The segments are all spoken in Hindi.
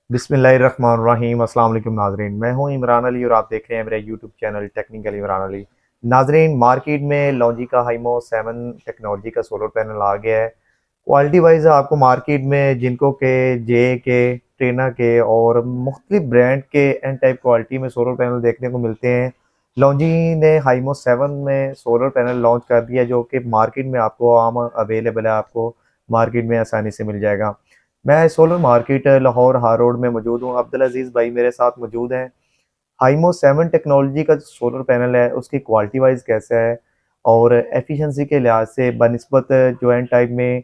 बिस्मिल्लाहिर्रहमानिर्रहीम। अस्सलाम वालेकुम नाजरीन, मैं हूं इमरान अली और आप देख रहे हैं मेरा YouTube channel technical Imran Ali. नाजरीन, मार्केट में लॉन्जी का हाइमो 7 टेक्नोलॉजी का सोलर पैनल आ गया है। क्वालिटी वाइज आपको मार्केट में जिनको के जे के ट्रेना के और मुख्तलिफ ब्रांड के एन टाइप क्वालिटी में सोलर पैनल देखने को मिलते हैं। लॉन्जी ने हाइमो 7 में सोलर पैनल लॉन्च कर दिया जो कि मार्केट में आपको आम अवेलेबल है, आपको मार्केट में आसानी से मिल जाएगा। मैं सोलर मार्केट लाहौर हार रोड में मौजूद हूँ। अब्दुल अजीज़ भाई मेरे साथ मौजूद हैं। हाइमो 7 टेक्नोलॉजी का जो सोलर पैनल है उसकी क्वालिटी वाइज कैसा है और एफिशिएंसी के लिहाज से बनस्बत जो एन टाइप में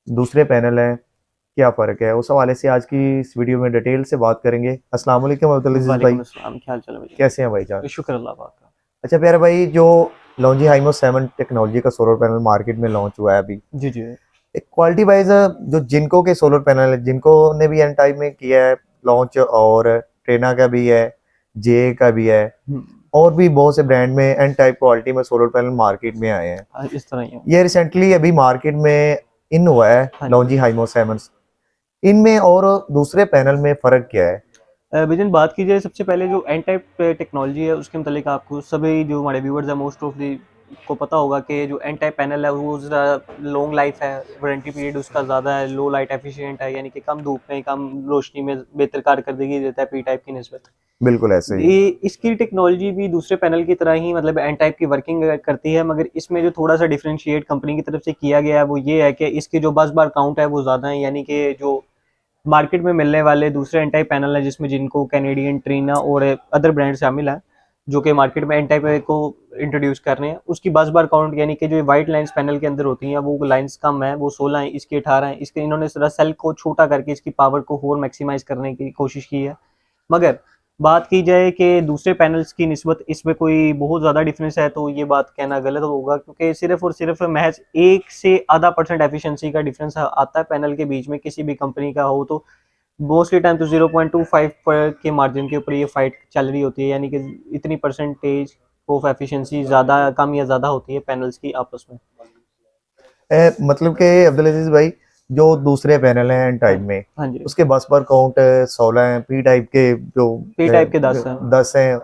दूसरे पैनल हैं क्या फ़र्क है, उस हवाले से आज की इस वीडियो में डिटेल से बात करेंगे। अस्सलाम वालेकुम अब्दुल अजीज़ भाई, वालेकुम अस्सलाम, क्या हाल चाल है भाई? कैसे हैं भाई जान? शुक्र अल्लाह पाक का। अच्छा प्यारे भाई, जो लॉन्जी हाइमो 7 टेक्नोलॉजी का सोलर पैनल मार्केट में लॉन्च हुआ है अभी, जी, जी। एक क्वालिटी वाइज जो जिनको के सोलर पैनल है, जिनको ने भी एन टाइप में किया है लॉन्च, और ट्रेना का भी है, जे का भी है, हुँ, और भी बहुत से ब्रांड में एन टाइप क्वालिटी में सोलर पैनल मार्केट में आए हैं। इस तरह ही है। ये रिसेंटली अभी मार्केट में इन हुआ है हाँ जी। लॉन्जी हाइमो 7। इनमें और दूसरे पैनल में फ़र्क क्या है? भईजान, बात की जाए सबसे पहले जो एन टाइप टेक्नोलॉजी है उसके मुतालिक आपको सभी जो हमारे व्यूअर्स हैं मोस्ट ऑफ दी को पता होगा कि जो एन टाइप पैनल है वो ज़रा लॉन्ग लाइफ है, वारंटी पीरियड उसका ज़्यादा है, लो लाइट एफिशिएंट है, यानी कि कम धूप में, कम रोशनी में बेहतर कारकर्दगी देता है पी टाइप की निस्बत। बिल्कुल ऐसे ही है। ये इसकी टेक्नोलॉजी भी दूसरे पैनल की तरह ही मतलब एन टाइप की वर्किंग करती है, मगर इसमें जो थोड़ा सा डिफरेंशिएट कंपनी की तरफ से किया गया है वो ये है कि इसके जो बस बार काउंट है वो ज़्यादा है, यानी कि जो मार्केट में मिलने वाले दूसरे एन टाइप पैनल है जिसमें जिनको कैनेडियन ट्रीना और अदर ब्रांड शामिल है जो कि मार्केट में एन टाइप को इंट्रोड्यूस कर रहे हैं, उसकी बस बार काउंट यानी कि जो वाइट लाइंस पैनल के अंदर होती हैं वो लाइंस कम है, वो 16 है, इसकी 18 है। इसके इन्होंने जरा सेल को छोटा करके इसकी पावर को और मैक्सिमाइज करने की कोशिश की है। मगर बात की जाए कि दूसरे पैनल्स की निस्बत इसमें कोई बहुत ज़्यादा डिफरेंस है तो ये बात कहना गलत होगा, क्योंकि सिर्फ और सिर्फ महज 1 से आधा % एफिशिएंसी का डिफरेंस आता है पैनल के बीच में, किसी भी कंपनी का हो तो मोस्टली टाइम तो 0.25 के मार्जिन के ऊपर ये फाइट चल रही होती है, यानी कि इतनी परसेंटेज ऑफ एफिशिएंसी ज़्यादा कम या ज़्यादा होती है पैनल्स की आपस में। मतलब कि अब्दुल अजीज भाई, जो दूसरे पैनल हैं एन हाँ, टाइप में हाँ जी। उसके बस पर काउंट 16 है, पी टाइप के जो पी टाइप के 10 है। 10 हैं,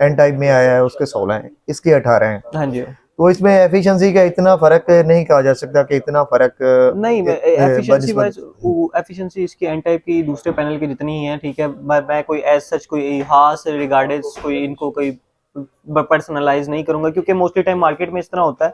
एन टाइप में आया है उसके 16 हैं, इसके 18 हैं। हाँ जी। तो इसमें एफिशिएंसी का इतना फर्क नहीं कहा जा सकता कि इतना फर्क नहीं, मैं एफिशिएंसी बनस्बत। वाइज एफिशिएंसी इसकी एन टाइप की दूसरे पैनल की जितनी ही है, ठीक है। मैं कोई एज सच कोई खास रिगार्डेड कोई इनको कोई पर्सनलाइज नहीं करूंगा, क्योंकि मोस्टली टाइम मार्केट में इस तरह होता है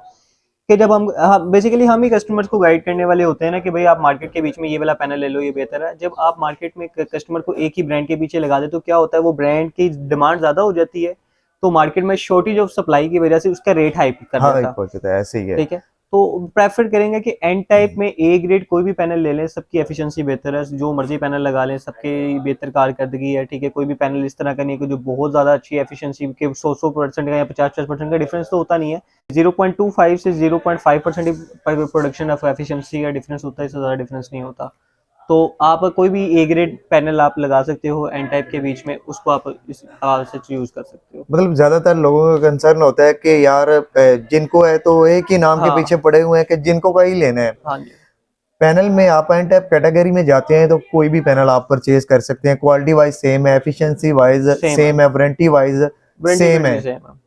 कि जब हम बेसिकली हम ही कस्टमर्स को गाइड करने वाले होते हैं ना कि भाई आप मार्केट के बीच में ये वाला पैनल ले लो, ये बेहतर है। जब आप मार्केट में कस्टमर को एक ही ब्रांड के पीछे लगा दे तो क्या होता है, वो ब्रांड की डिमांड ज्यादा हो जाती है, तो मार्केट में शॉर्टेज ऑफ सप्लाई की वजह से उसका रेट हाई कर हाँ, देता एक है। पहुंचता है, ऐसे ही है। ठीक है, तो प्रेफर करेंगे कि एन टाइप में ए ग्रेड कोई भी पैनल ले लें, सबकी एफिशिएंसी बेहतर है, जो मर्जी पैनल लगा लें सबकी बेहतर कारकर्दगी है। ठीक है, कोई भी पैनल इस तरह का नहीं है कि जो बहुत ज़्यादा अच्छी एफिशिएंसी के 100% का या 50% का डिफरेंस तो होता नहीं है। 0.25 से 0.5% प्रोडक्शन ऑफ एफिशिएंसी का डिफरेंस होता है, इससे ज़्यादा डिफरेंस नहीं होता। तो आप कोई भी ए ग्रेड पैनल आप लगा सकते हो एन टाइप के बीच में, उसको आप इस हवाले से यूज़ कर सकते हो। मतलब ज्यादातर लोगों का कंसर्न होता है कि यार जिनको है तो एक ही नाम के हाँ, पीछे पड़े हुए हैं कि जिनको का ही लेना है। हाँ जी। पैनल में आप एन टाइप कैटेगरी में जाते हैं तो कोई भी पैनल आप परचेज कर सकते हैं। क्वालिटी वाइज सेम है, एफिशिएंसी वाइज सेम है, सेम है, warranty wise warranty same period है। भी सेम है।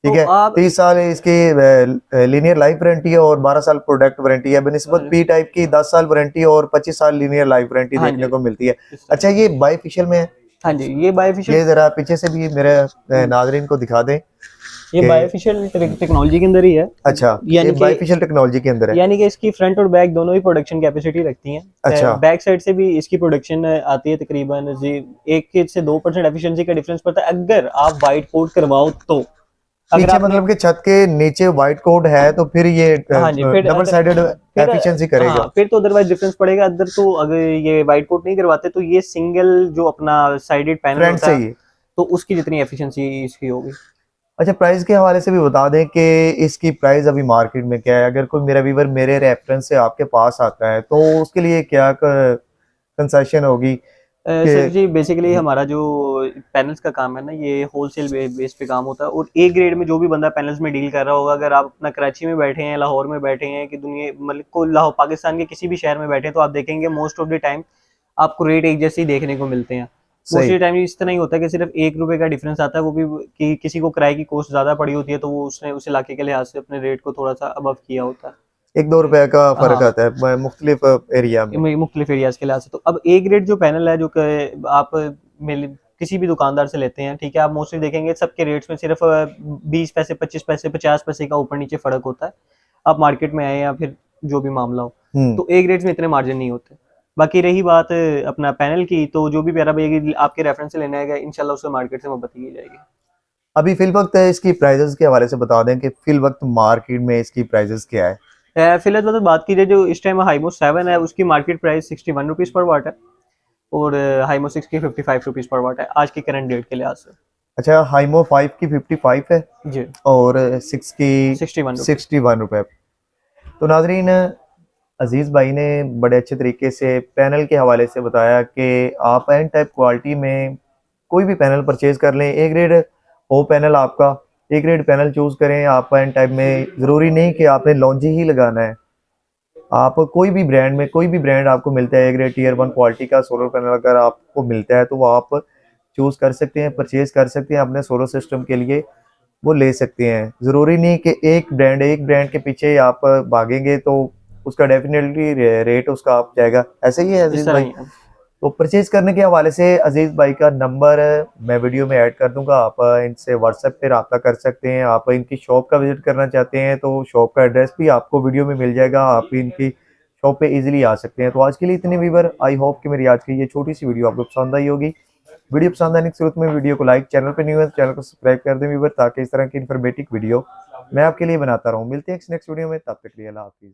ठीक तो है, आप 30 साल इसकी लीनियर लाइफ वारंटी है और 12 साल प्रोडक्ट वारंटी है, बनस्बत पी टाइप की 10 साल वारंटी और 25 साल लीनियर लाइफ वारंटी हाँ देखने जी, को मिलती है। इस तरह अच्छा, की। ये बाईफिशियल में है। हाँ जी, ये बायोफिशियल ये जरा पीछे से भी मेरे नाजरीन को दिखा दें ये कि बायोफिशियल टेक्नोलॉजी के अंदर ही है। अच्छा, ये यानी कि बाईफिशियल टेक्नोलॉजी के अंदर है। यानी कि इसकी फ्रंट और बैक दोनों ही प्रोडक्शन कैपेसिटी रखती अच्छा, हैं। बैक साइड से भी इसकी प्रोडक्शन आती है तकरीबन जी 1 से 2% एफिशिएंसी का डिफरेंस पड़ता है अगर आप वाइट कोट करवाओ तो। अगर पीछे आपने मतलब कि छत के नीचे व्हाइट कोड है तो फिर ये हाँ जी, फिर डबल अगर साइडेड फिर एफिशिएंसी हाँ, करेगा। फिर तो अदरवाइज डिफरेंस पड़ेगा। अदर तो अगर ये वाइट कोट नहीं करवाते तो ये सिंगल जो अपना साइडेड पैनल फ्रंट होता से है ही। तो उसकी जितनी एफिशिएंसी इसकी होगी। अच्छा, प्राइस के हवाले से भी बता दें कि इसकी प्राइस अभी मार्केट में क्या है। अगर कोई मेरा व्यूवर मेरे रेफरेंस से आपके पास आता है तो उसके लिए क्या कंसेशन होगी सर कि जी, बेसिकली हमारा जो पैनल्स का काम है ना, ये होलसेल बेस पे काम होता है, और ए ग्रेड में जो भी बंदा पैनल्स में डील कर रहा होगा, अगर आप अपना कराची में बैठे हैं, लाहौर में बैठे हैं, कि दुनिया मतलब को लाहौर पाकिस्तान के किसी भी शहर में बैठे हैं, तो आप देखेंगे मोस्ट ऑफ द टाइम आपको रेट एक जैसे ही देखने को मिलते हैं। सही। मोस्टली टाइम इस तरह ही होता है कि सिर्फ 1 रुपए का डिफरेंस आता है, वो भी कि किसी को किराए की कॉस्ट ज़्यादा पड़ी होती है, तो वो उसने उस इलाके के लिहाज से अपने रेट को थोड़ा-सा अबव किया होता है। 1-2 रुपए का फ़र्क हाँ। आता है मुख्तलिफ एरिया में। मुख्तलिफ एरियाज़ के लिहाज से। तो अब ए ग्रेड जो पैनल है, जो कि आप मिल किसी भी दुकानदार से लेते हैं, ठीक है? आप मोस्टली देखेंगे सबके रेट्स में सिर्फ 20 पैसे, 25 पैसे, 50 पैसे का ऊपर-नीचे फ़र्क होता है। आप मार्केट में आए या फिर जो भी मामला हो। हुँ। तो ए ग्रेड्स में इतने मार्जिन नहीं होते। बाकी रही बात अपना पैनल की, तो जो भी प्यारा भैया आपके रेफरेंस से लेना है, इंशाल्लाह उससे मार्केट से मोहब्बत की जाएगी। अभी फ़िल वक़्त इसकी प्राइसेज़ के हवाले से बता दें कि फ़िल वक़्त मार्केट में इसकी प्राइसेज़ क्या है? फिलहाल मतलब बात की जाए, जो इस टाइम हाइमो 7 है, उसकी मार्केट प्राइस 61 रुपीज़ पर वाट है, और हाइमो 6 की 55 रुपीज़ पर वाट है आज के करंट डेट के लिहाज से। अच्छा, हाइमो 5 की 55 है जी, और 6 की 61 रुपीज़। 61 रुपए। तो नाज़रीन, अज़ीज़ भाई ने बड़े अच्छे तरीके से पैनल के हवाले से बताया कि आप एन टाइप क्वालिटी में कोई भी पैनल परचेज़ कर लें। ए ग्रेड हो पैनल आपका, ए ग्रेड पैनल चूज़ करें। आप एन टाइप में ज़रूरी नहीं कि आपने लॉन्जी ही लगाना है। आप कोई भी ब्रांड में, कोई भी ब्रांड आपको मिलता है ए ग्रेड टियर 1 क्वालिटी का सोलर पैनल अगर आपको मिलता है, तो वो आप चूज़ कर सकते हैं, परचेज़ कर सकते हैं, अपने सोलर सिस्टम के लिए वो ले सकते हैं। ज़रूरी नहीं कि एक ब्रांड के पीछे आप भागेंगे तो उसका डेफ़िनेटली रेट उसका अप जाएगा। ऐसे ही है इस अज़ीज़ तरह भाई। ही है। तो परचेज़ करने के हवाले से अज़ीज़ भाई का नंबर मैं वीडियो में ऐड कर दूँगा। आप इनसे व्हाट्सएप पे राब्ता कर सकते हैं। आप इनकी शॉप का विज़िट करना चाहते हैं तो शॉप का एड्रेस भी आपको वीडियो में मिल जाएगा। आप इनकी शॉप पे ईज़िली आ सकते हैं। तो आज के लिए इतने व्यूअर, आई होप कि मेरी आज की ये छोटी-सी वीडियो आपको पसंद आई होगी। वीडियो पसंद आने की सूरत में वीडियो को लाइक, चैनल पे न्यू है तो चैनल को सब्सक्राइब कर दें व्यूअर, ताकि इस तरह की इन्फॉर्मेटिव वीडियो मैं आपके लिए बनाता रहूँ। मिलते हैं नेक्स्ट वीडियो में, तब तक के लिए अल्लाह हाफ़िज़।